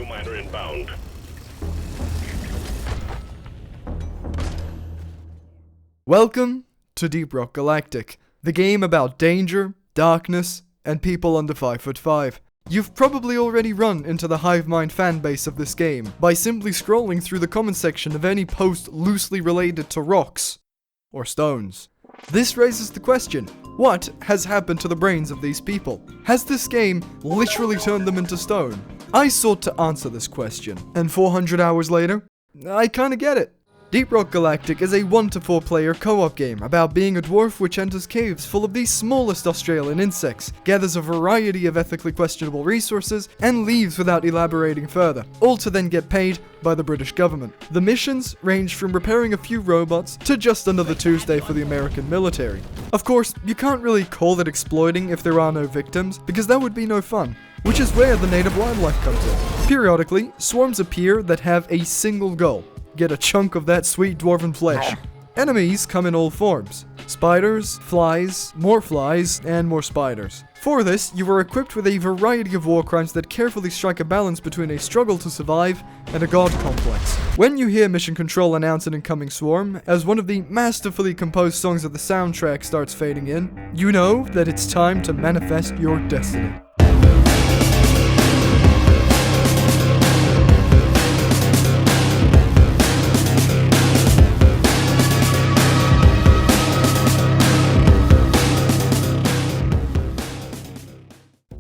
miner inbound. Welcome to Deep Rock Galactic, the game about danger, darkness, and people under 5'5". You've probably already run into the hive mind fanbase of this game by simply scrolling through the comment section of any post loosely related to rocks or stones. This raises the question, what has happened to the brains of these people? Has this game literally turned them into stone? I sought to answer this question, and 400 hours later, I kinda get it. Deep Rock Galactic is a 1 to 4 player co-op game about being a dwarf which enters caves full of the smallest Australian insects, gathers a variety of ethically questionable resources, and leaves without elaborating further, all to then get paid by the British government. The missions range from repairing a few robots to just another Tuesday for the American military. Of course, you can't really call it exploiting if there are no victims, because that would be no fun, which is where the native wildlife comes in. Periodically, swarms appear that have a single goal: get a chunk of that sweet dwarven flesh. Enemies come in all forms: spiders, flies, and more spiders. For this, you are equipped with a variety of war crimes that carefully strike a balance between a struggle to survive and a god complex. When you hear Mission Control announce an incoming swarm, as one of the masterfully composed songs of the soundtrack starts fading in, you know that it's time to manifest your destiny.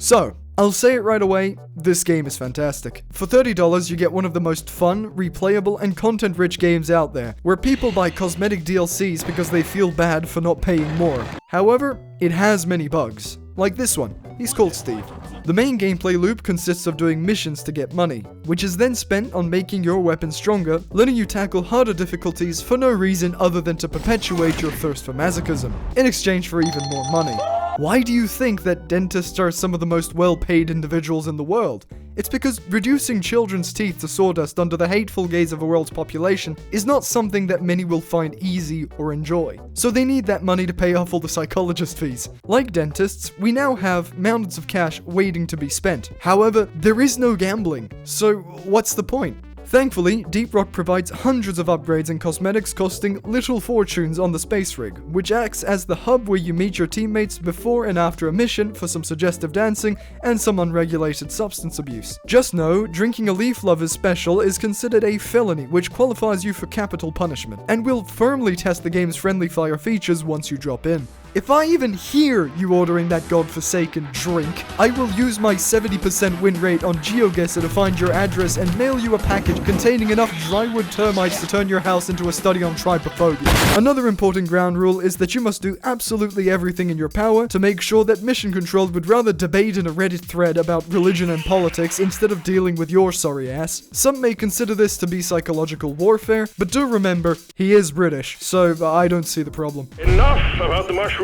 So, I'll say it right away, this game is fantastic. For $30, you get one of the most fun, replayable, and content-rich games out there, where people buy cosmetic DLCs because they feel bad for not paying more. However, it has many bugs, like this one. He's called Steve. The main gameplay loop consists of doing missions to get money, which is then spent on making your weapon stronger, letting you tackle harder difficulties for no reason other than to perpetuate your thirst for masochism, in exchange for even more money. Why do you think that dentists are some of the most well-paid individuals in the world? It's because reducing children's teeth to sawdust under the hateful gaze of a world's population is not something that many will find easy or enjoy. So they need that money to pay off all the psychologist fees. Like dentists, we now have mountains of cash waiting to be spent. However, there is no gambling, so what's the point? Thankfully, Deep Rock provides hundreds of upgrades and cosmetics costing little fortunes on the space rig, which acts as the hub where you meet your teammates before and after a mission for some suggestive dancing and some unregulated substance abuse. Just know, drinking a Leaf Lovers special is considered a felony which qualifies you for capital punishment, and will firmly test the game's friendly fire features once you drop in. If I even hear you ordering that godforsaken drink, I will use my 70% win rate on GeoGuessr to find your address and mail you a package containing enough drywood termites to turn your house into a study on trypophobia. Another important ground rule is that you must do absolutely everything in your power to make sure that Mission Control would rather debate in a Reddit thread about religion and politics instead of dealing with your sorry ass. Some may consider this to be psychological warfare, but do remember, he is British, so I don't see the problem. Enough about the mushrooms.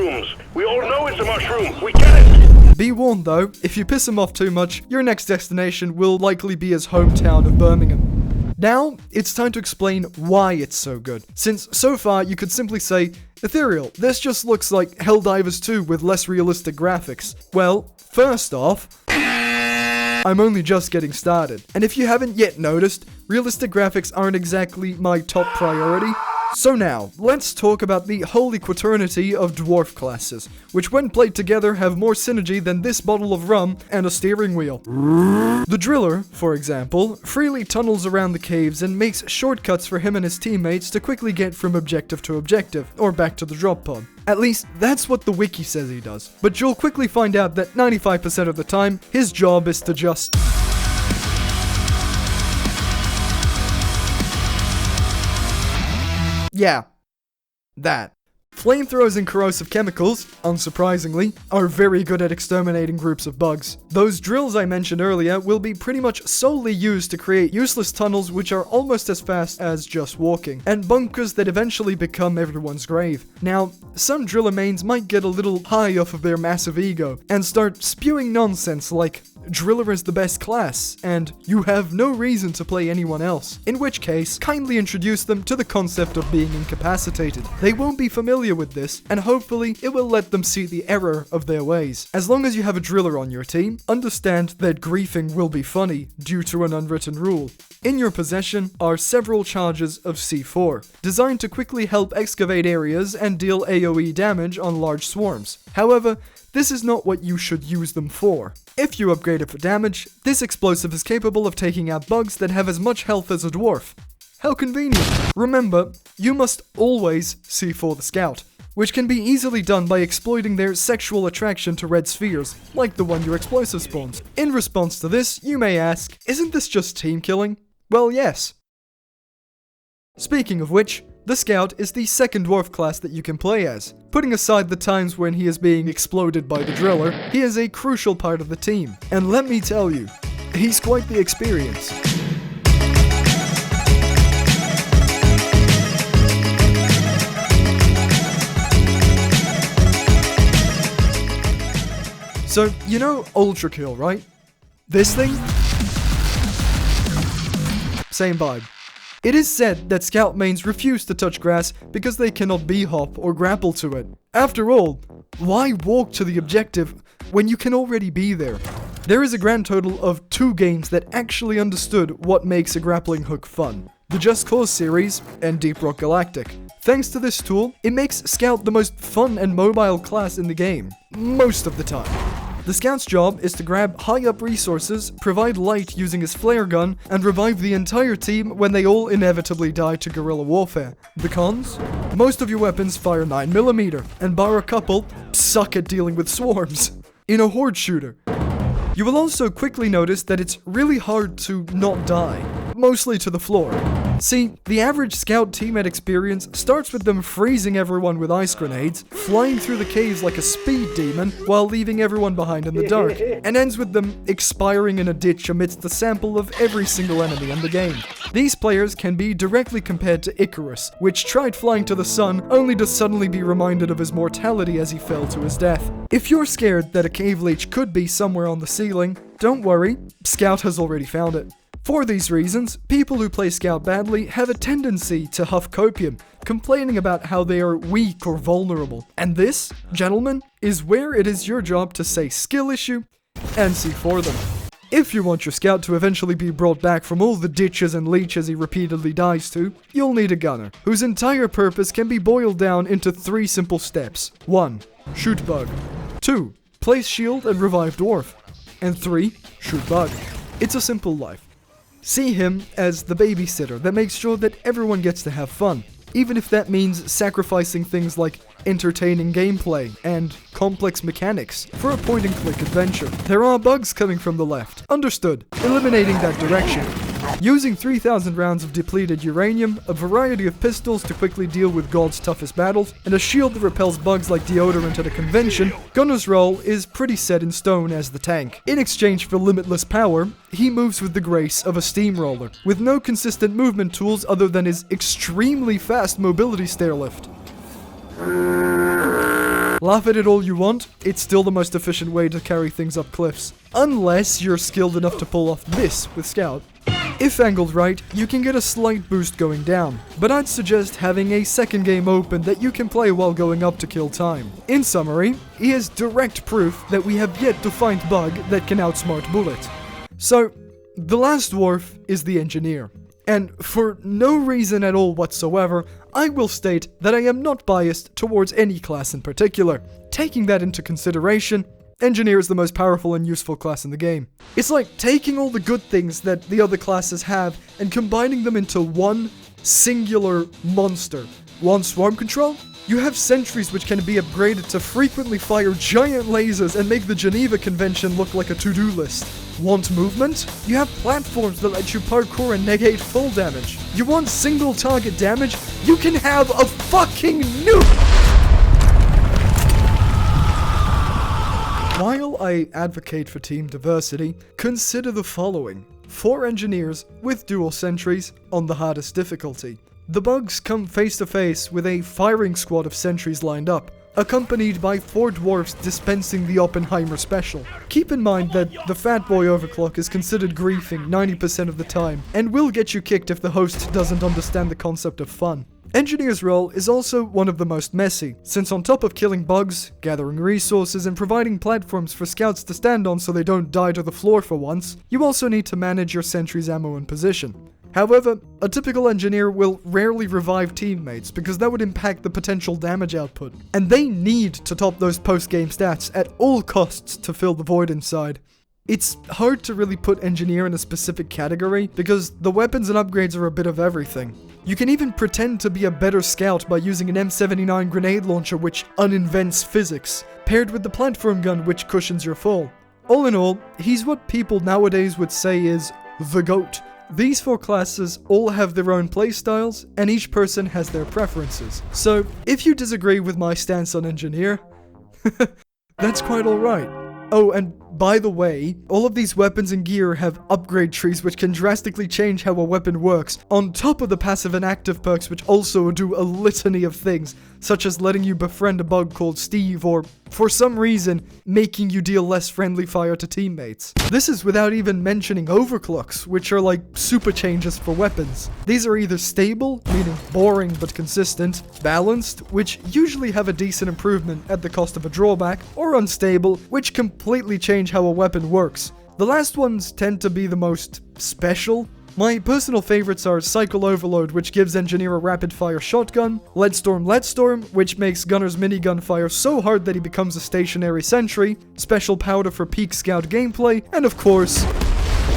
We all know it's a mushroom. We get it. Be warned though, if you piss him off too much, your next destination will likely be his hometown of Birmingham. Now, it's time to explain why it's so good, since so far you could simply say, Ethereal, this just looks like Helldivers 2 with less realistic graphics. Well, first off, I'm only just getting started, and if you haven't yet noticed, realistic graphics aren't exactly my top priority. So now, let's talk about the holy quaternity of dwarf classes, which when played together have more synergy than this bottle of rum and a steering wheel. The Driller, for example, freely tunnels around the caves and makes shortcuts for him and his teammates to quickly get from objective to objective, or back to the drop pod. At least, that's what the wiki says he does. But you'll quickly find out that 95% of the time, his job is to just... yeah, that. Flamethrowers and corrosive chemicals, unsurprisingly, are very good at exterminating groups of bugs. Those drills I mentioned earlier will be pretty much solely used to create useless tunnels which are almost as fast as just walking, and bunkers that eventually become everyone's grave. Now, some driller mains might get a little high off of their massive ego, and start spewing nonsense like, Driller is the best class, and you have no reason to play anyone else. In which case, kindly introduce them to the concept of being incapacitated. They won't be familiar with this, and hopefully it will let them see the error of their ways. As long as you have a Driller on your team, understand that griefing will be funny due to an unwritten rule. In your possession are several charges of C4, designed to quickly help excavate areas and deal AoE damage on large swarms. However, this is not what you should use them for. If you upgrade it for damage, this explosive is capable of taking out bugs that have as much health as a dwarf. How convenient! Remember, you must always C4 the scout, which can be easily done by exploiting their sexual attraction to red spheres, like the one your explosive spawns. In response to this, you may ask, isn't this just team killing? Well, yes. Speaking of which, the Scout is the second dwarf class that you can play as. Putting aside the times when he is being exploded by the Driller, he is a crucial part of the team. And let me tell you, he's quite the experience. So, you know Ultra Kill, right? This thing? Same vibe. It is said that Scout mains refuse to touch grass because they cannot b-hop or grapple to it. After all, why walk to the objective when you can already be there? There is a grand total of 2 games that actually understood what makes a grappling hook fun. The Just Cause series and Deep Rock Galactic. Thanks to this tool, it makes Scout the most fun and mobile class in the game, most of the time. The Scout's job is to grab high up resources, provide light using his flare gun, and revive the entire team when they all inevitably die to guerrilla warfare. The cons? Most of your weapons fire 9mm, and bar a couple, suck at dealing with swarms. In a horde shooter. You will also quickly notice that it's really hard to not die, mostly to the floor. See, the average Scout teammate experience starts with them freezing everyone with ice grenades, flying through the caves like a speed demon while leaving everyone behind in the dark, and ends with them expiring in a ditch amidst the sample of every single enemy in the game. These players can be directly compared to Icarus, which tried flying to the sun only to suddenly be reminded of his mortality as he fell to his death. If you're scared that a cave leech could be somewhere on the ceiling, don't worry, Scout has already found it. For these reasons, people who play Scout badly have a tendency to huff copium, complaining about how they are weak or vulnerable. And this, gentlemen, is where it is your job to say skill issue and C4 them. If you want your Scout to eventually be brought back from all the ditches and leeches he repeatedly dies to, you'll need a gunner, whose entire purpose can be boiled down into 3 simple steps. 1. Shoot bug. 2. Place shield and revive dwarf. And 3. Shoot bug. It's a simple life. See him as the babysitter that makes sure that everyone gets to have fun, even if that means sacrificing things like entertaining gameplay and complex mechanics for a point-and-click adventure. There are bugs coming from the left. Understood. Eliminating that direction. Using 3,000 rounds of depleted uranium, a variety of pistols to quickly deal with God's toughest battles, and a shield that repels bugs like deodorant at a convention, Gunner's role is pretty set in stone as the tank. In exchange for limitless power, he moves with the grace of a steamroller, with no consistent movement tools other than his extremely fast mobility stairlift. Laugh at it all you want, it's still the most efficient way to carry things up cliffs. Unless you're skilled enough to pull off this with Scout. If angled right, you can get a slight boost going down, but I'd suggest having a second game open that you can play while going up to kill time. In summary, he is direct proof that we have yet to find bug that can outsmart Bullet. So, the last dwarf is the engineer. And for no reason at all whatsoever, I will state that I am not biased towards any class in particular. Taking that into consideration, Engineer is the most powerful and useful class in the game. It's like taking all the good things that the other classes have and combining them into one singular monster. Want swarm control? You have sentries which can be upgraded to frequently fire giant lasers and make the Geneva Convention look like a to-do list. Want movement? You have platforms that let you parkour and negate full damage. You want single target damage? You can have a fucking nuke! While I advocate for team diversity, consider the following. 4 engineers with dual sentries on the hardest difficulty. The bugs come face to face with a firing squad of sentries lined up, accompanied by 4 dwarfs dispensing the Oppenheimer special. Keep in mind that the fat boy overclock is considered griefing 90% of the time, and will get you kicked if the host doesn't understand the concept of fun. Engineer's role is also one of the most messy, since on top of killing bugs, gathering resources, and providing platforms for scouts to stand on so they don't die to the floor for once, you also need to manage your sentry's ammo and position. However, a typical engineer will rarely revive teammates because that would impact the potential damage output, and they need to top those post-game stats at all costs to fill the void inside. It's hard to really put engineer in a specific category because the weapons and upgrades are a bit of everything. You can even pretend to be a better scout by using an M79 grenade launcher which uninvents physics, paired with the platform gun which cushions your fall. All in all, he's what people nowadays would say is the GOAT. These 4 classes all have their own playstyles, and each person has their preferences. So, if you disagree with my stance on engineer, that's quite alright. Oh, and by the way, all of these weapons and gear have upgrade trees which can drastically change how a weapon works, on top of the passive and active perks which also do a litany of things, such as letting you befriend a bug called Steve, or, for some reason, making you deal less friendly fire to teammates. This is without even mentioning overclocks, which are like super changes for weapons. These are either stable, meaning boring but consistent, balanced, which usually have a decent improvement at the cost of a drawback, or unstable, which completely change how a weapon works. The last ones tend to be the most special. My personal favorites are Cycle Overload, which gives Engineer a rapid-fire shotgun, Leadstorm, which makes Gunner's minigun fire so hard that he becomes a stationary sentry, Special Powder for peak scout gameplay, and of course,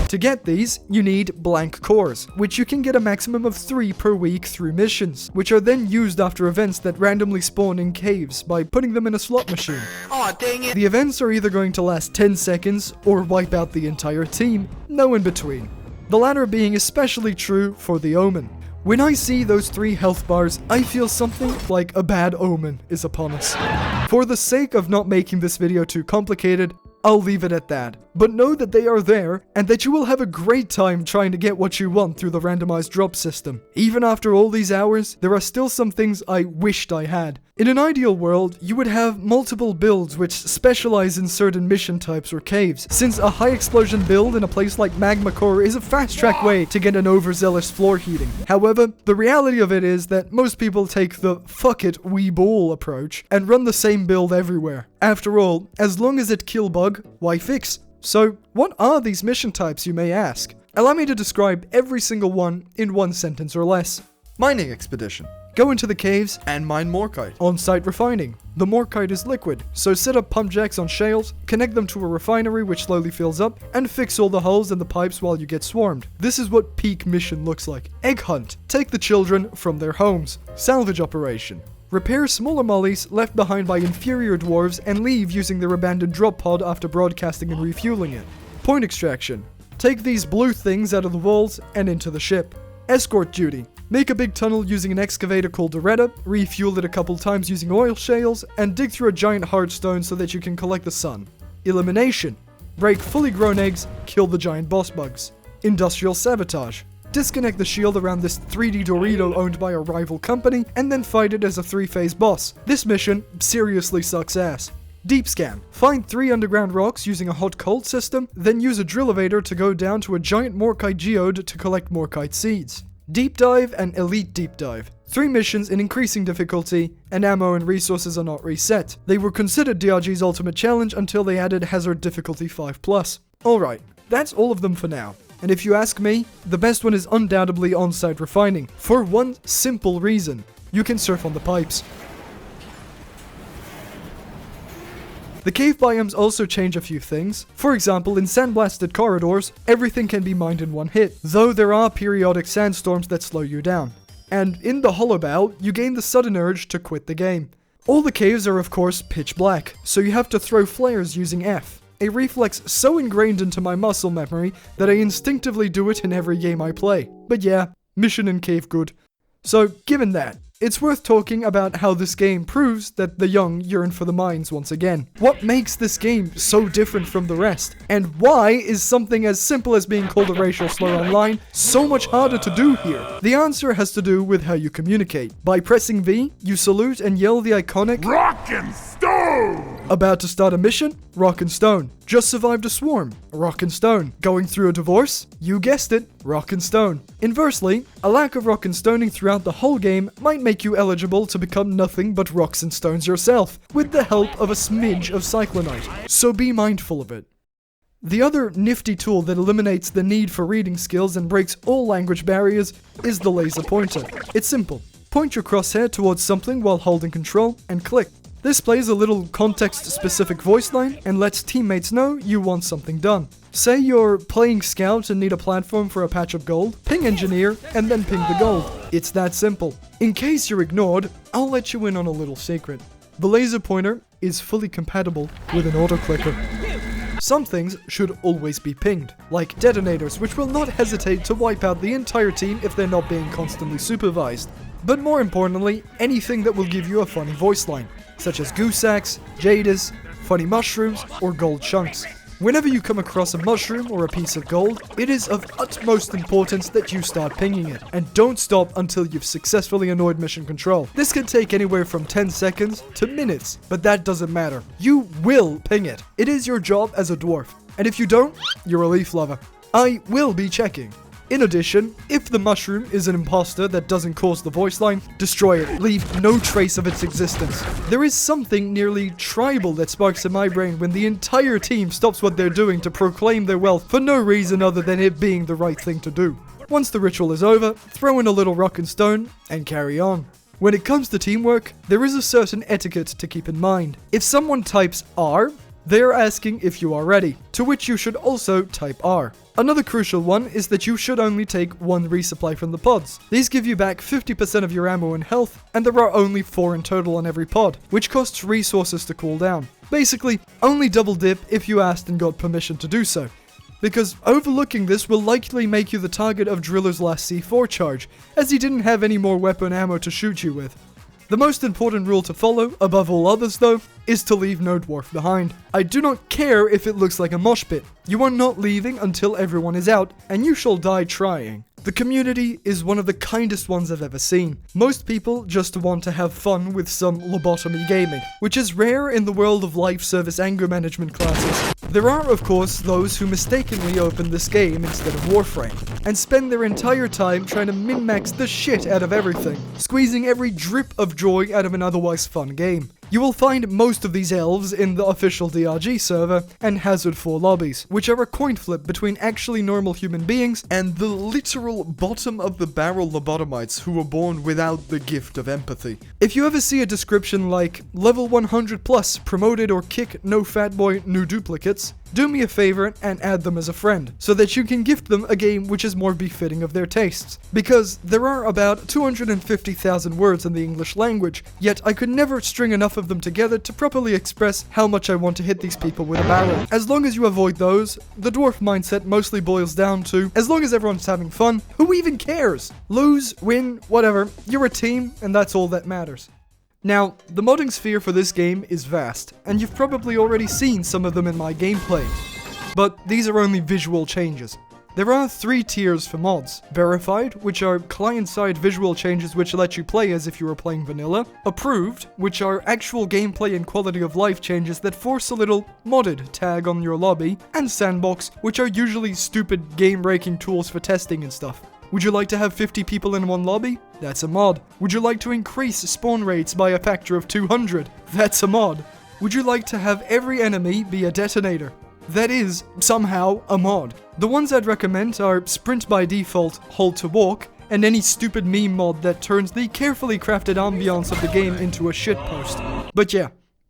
to get these, you need blank cores, which you can get a maximum of 3 per week through missions, which are then used after events that randomly spawn in caves by putting them in a slot machine. Aw, dang it! The events are either going to last 10 seconds or wipe out the entire team, no in between. The latter being especially true for the Omen. When I see those 3 health bars, I feel something like a bad omen is upon us. For the sake of not making this video too complicated, I'll leave it at that. But know that they are there, and that you will have a great time trying to get what you want through the randomized drop system. Even after all these hours, there are still some things I wished I had. In an ideal world, you would have multiple builds which specialize in certain mission types or caves, since a high explosion build in a place like Magma Core is a fast track way to get an overzealous floor heating. However, the reality of it is that most people take the fuck it, we ball approach and run the same build everywhere. After all, as long as it kill bug, why fix? So, what are these mission types, you may ask? Allow me to describe every single one in 1 sentence or less. Mining expedition. Go into the caves and mine morkite. On-site refining. The morkite is liquid, so set up pump jacks on shales, connect them to a refinery which slowly fills up, and fix all the holes in the pipes while you get swarmed. This is what peak mission looks like. Egg hunt. Take the children from their homes. Salvage operation. Repair smaller mollies left behind by inferior dwarves and leave using their abandoned drop pod after broadcasting and refueling it. Point extraction. Take these blue things out of the walls and into the ship. Escort duty. Make a big tunnel using an excavator called Doretta, refuel it a couple times using oil shales, and dig through a giant hard stone so that you can collect the sun. Elimination. Break fully grown eggs, kill the giant boss bugs. Industrial sabotage. Disconnect the shield around this 3D Dorito owned by a rival company, and then fight it as a 3-phase boss. This mission seriously sucks ass. Deep scan. Find 3 underground rocks using a hot cold system, then use a drill-evator to go down to a giant morkite geode to collect morkite seeds. Deep dive and elite deep dive. 3 missions in increasing difficulty, and ammo and resources are not reset. They were considered DRG's ultimate challenge until they added hazard difficulty 5+. Alright, that's all of them for now. And if you ask me, the best one is undoubtedly on-site refining, for one simple reason. You can surf on the pipes. The cave biomes also change a few things. For example, in sandblasted corridors, everything can be mined in one hit, though there are periodic sandstorms that slow you down. And in the hollow bow, you gain the sudden urge to quit the game. All the caves are of course pitch black, so you have to throw flares using F. A reflex so ingrained into my muscle memory that I instinctively do it in every game I play. But yeah, mission in cave good. So, given that, it's worth talking about how this game proves that the young yearn for the mines once again. What makes this game so different from the rest? And why is something as simple as being called a racial slur online so much harder to do here? The answer has to do with how you communicate. By pressing V, you salute and yell the iconic Rock and Stone! About to start a mission? Rock and Stone. Just survived a swarm? Rock and Stone. Going through a divorce? You guessed it, Rock and Stone. Inversely, a lack of rock and stoning throughout the whole game might make you eligible to become nothing but rocks and stones yourself, with the help of a smidge of cyclonite. So be mindful of it. The other nifty tool that eliminates the need for reading skills and breaks all language barriers is the laser pointer. It's simple. Point your crosshair towards something while holding control and click. This plays a little context-specific voice line and lets teammates know you want something done. Say you're playing scout and need a platform for a patch of gold, ping engineer, and then ping the gold. It's that simple. In case you're ignored, I'll let you in on a little secret. The laser pointer is fully compatible with an auto-clicker. Some things should always be pinged, like detonators, which will not hesitate to wipe out the entire team if they're not being constantly supervised. But more importantly, anything that will give you a funny voice line, such as goose sacks, jadis, funny mushrooms, or gold chunks. Whenever you come across a mushroom or a piece of gold, it is of utmost importance that you start pinging it, and don't stop until you've successfully annoyed mission control. This can take anywhere from 10 seconds to minutes, but that doesn't matter. You will ping it. It is your job as a dwarf, and if you don't, you're a leaf lover. I will be checking. In addition, if the mushroom is an imposter that doesn't cause the voice line, destroy it. Leave no trace of its existence. There is something nearly tribal that sparks in my brain when the entire team stops what they're doing to proclaim their wealth for no reason other than it being the right thing to do. Once the ritual is over, throw in a little rock and stone and carry on. When it comes to teamwork, there is a certain etiquette to keep in mind. If someone types R, they are asking if you are ready, to which you should also type R. Another crucial one is that you should only take one resupply from the pods. These give you back 50% of your ammo and health, and there are only 4 in total on every pod, which costs resources to cool down. Basically, only double dip if you asked and got permission to do so. Because overlooking this will likely make you the target of Driller's last C4 charge, as he didn't have any more weapon ammo to shoot you with. The most important rule to follow, above all others though, is to leave no dwarf behind. I do not care if it looks like a mosh pit. You are not leaving until everyone is out, and you shall die trying. The community is one of the kindest ones I've ever seen. Most people just want to have fun with some lobotomy gaming, which is rare in the world of life service anger management classes. There are, of course, those who mistakenly open this game instead of Warframe, and spend their entire time trying to min-max the shit out of everything, squeezing every drip of joy out of an otherwise fun game. You will find most of these elves in the official DRG server and Hazard 4 lobbies, which are a coin flip between actually normal human beings and the literal bottom of the barrel lobotomites who were born without the gift of empathy. If you ever see a description like level 100 plus, promoted or kick, no fat boy, new duplicates, do me a favor and add them as a friend, so that you can gift them a game which is more befitting of their tastes. Because there are about 250,000 words in the English language, yet I could never string enough of them together to properly express how much I want to hit these people with a barrel. As long as you avoid those, the dwarf mindset mostly boils down to, as long as everyone's having fun, who even cares? Lose, win, whatever, you're a team, and that's all that matters. Now, the modding sphere for this game is vast, and you've probably already seen some of them in my gameplay. But these are only visual changes. There are 3 tiers for mods. Verified, which are client-side visual changes which let you play as if you were playing vanilla. Approved, which are actual gameplay and quality of life changes that force a little modded tag on your lobby. And Sandbox, which are usually stupid game-breaking tools for testing and stuff. Would you like to have 50 people in one lobby? That's a mod. Would you like to increase spawn rates by a factor of 200? That's a mod. Would you like to have every enemy be a detonator? That is, somehow, a mod. The ones I'd recommend are sprint by default, hold to walk, and any stupid meme mod that turns the carefully crafted ambiance of the game into a shitpost. But yeah,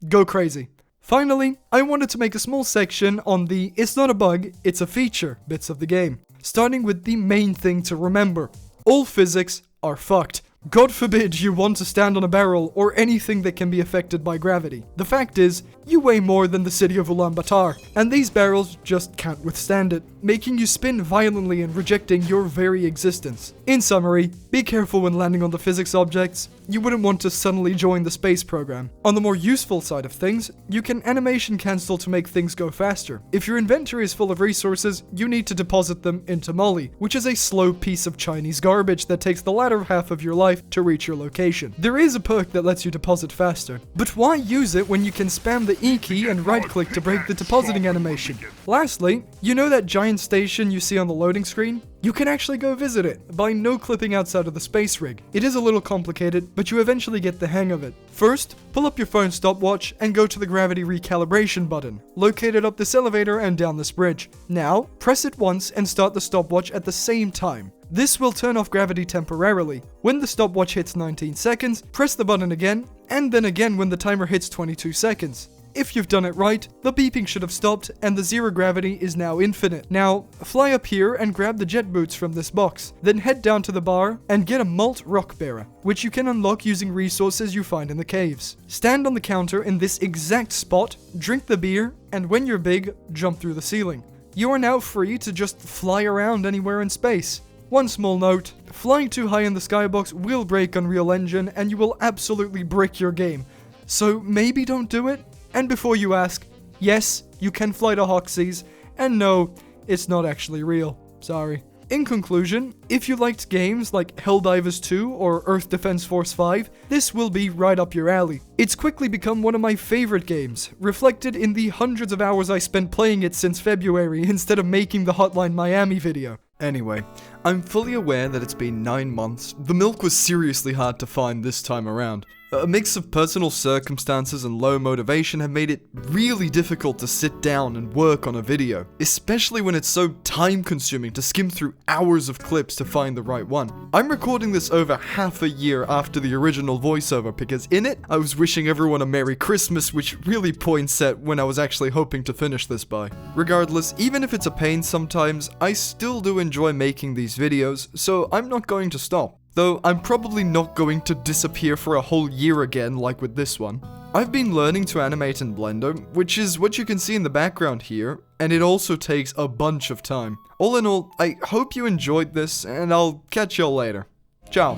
go crazy. Finally, I wanted to make a small section on the "it's not a bug, it's a feature" bits of the game. Starting with the main thing to remember. All physics are fucked. God forbid you want to stand on a barrel or anything that can be affected by gravity. The fact is, You weigh more than the city of Ulaanbaatar, and these barrels just can't withstand it, making you spin violently and rejecting your very existence. In summary, be careful when landing on the physics objects. You wouldn't want to suddenly join the space program. On the more useful side of things, you can animation cancel to make things go faster. If your inventory is full of resources, you need to deposit them into Molly, which is a slow piece of Chinese garbage that takes the latter half of your life to reach your location. There is a perk that lets you deposit faster, but why use it when you can spam the E key and right click to break the depositing animation? Lastly, you know that giant station you see on the loading screen? You can actually go visit it by no clipping outside of the space rig. It is a little complicated, but you eventually get the hang of it. First, pull up your phone stopwatch and go to the gravity recalibration button, located up this elevator and down this bridge. Now, press it once and start the stopwatch at the same time. This will turn off gravity temporarily. When the stopwatch hits 19 seconds, press the button again, and then again when the timer hits 22 seconds. If you've done it right, the beeping should have stopped and the zero gravity is now infinite. Now, fly up here and grab the jet boots from this box. Then head down to the bar and get a malt rock bearer, which you can unlock using resources you find in the caves. Stand on the counter in this exact spot, drink the beer, and when you're big, jump through the ceiling. You are now free to just fly around anywhere in space. One small note, flying too high in the skybox will break Unreal Engine and you will absolutely brick your game. So maybe don't do it? And before you ask, yes, you can fly to Hoxie's, and no, it's not actually real. Sorry. In conclusion, if you liked games like Helldivers 2 or Earth Defense Force 5, this will be right up your alley. It's quickly become one of my favorite games, reflected in the hundreds of hours I spent playing it since February instead of making the Hotline Miami video. Anyway, I'm fully aware that it's been 9 months. The milk was seriously hard to find this time around. A mix of personal circumstances and low motivation have made it really difficult to sit down and work on a video, especially when it's so time-consuming to skim through hours of clips to find the right one. I'm recording this over half a year after the original voiceover because in it, I was wishing everyone a Merry Christmas, which really points at when I was actually hoping to finish this by. Regardless, even if it's a pain sometimes, I still do enjoy making these videos, so I'm not going to stop. Though I'm probably not going to disappear for a whole year again like with this one. I've been learning to animate in Blender, which is what you can see in the background here, and it also takes a bunch of time. All in all, I hope you enjoyed this, and I'll catch y'all later. Ciao.